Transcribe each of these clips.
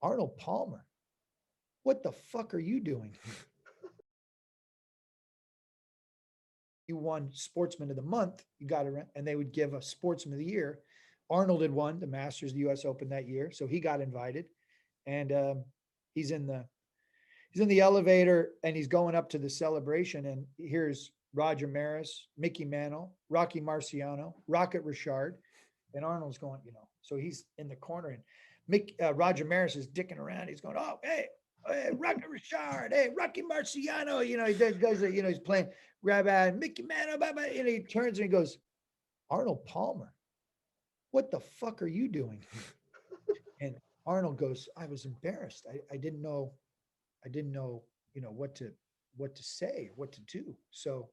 Arnold Palmer, what the fuck are you doing? You won Sportsman of the Month. You got it, and they would give a Sportsman of the Year. Arnold had won the Masters, the U.S. Open that year, so he got invited, and he's in the elevator, and he's going up to the celebration, and here's Roger Maris, Mickey Mantle, Rocky Marciano, Rocket Richard, and Arnold's going, so he's in the corner, and Roger Maris is dicking around. He's going, oh, hey, Rocket Richard, hey, Rocky Marciano, he does it, he's playing grab at Mickey Mantle, and he turns and he goes, Arnold Palmer, what the fuck are you doing? And Arnold goes, I was embarrassed. I didn't know, what to say, what to do. So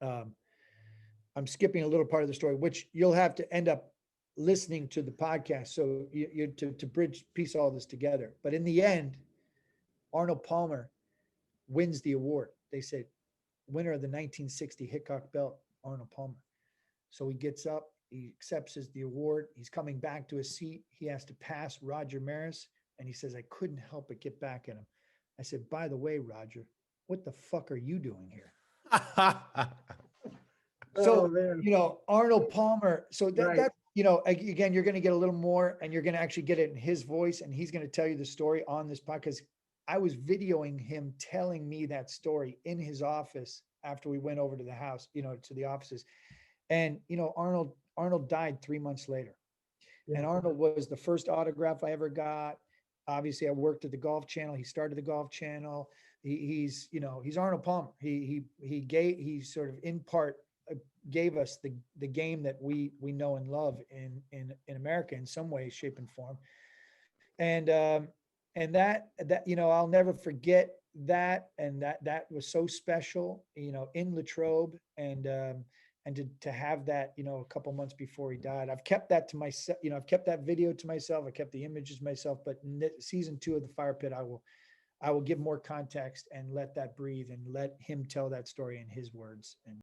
I'm skipping a little part of the story, which you'll have to end up listening to the podcast. So you to bridge piece all this together. But in the end, Arnold Palmer wins the award. They said, winner of the 1960 Hickok belt, Arnold Palmer. So he gets up, he accepts the award. He's coming back to his seat. He has to pass Roger Maris. And he says, I couldn't help but get back at him. I said, by the way, Roger, what the fuck are you doing here? So, Arnold Palmer. So that, again, you're going to get a little more, and you're going to actually get it in his voice, and he's going to tell you the story on this podcast. I was videoing him telling me that story in his office after we went over to the house, to the offices. And, Arnold died 3 months later. Yeah. And Arnold was the first autograph I ever got. Obviously, I worked at the Golf Channel. He started the Golf Channel. He's Arnold Palmer. He sort of in part gave us the game that we know and love in America in some way, shape, and form. And that I'll never forget that. And that was so special, in Latrobe, and to have that, a couple months before he died. I've kept that to myself. I've kept that video to myself. I kept the images myself. But in season 2 of the Fire Pit, I will give more context and let that breathe and let him tell that story in his words. And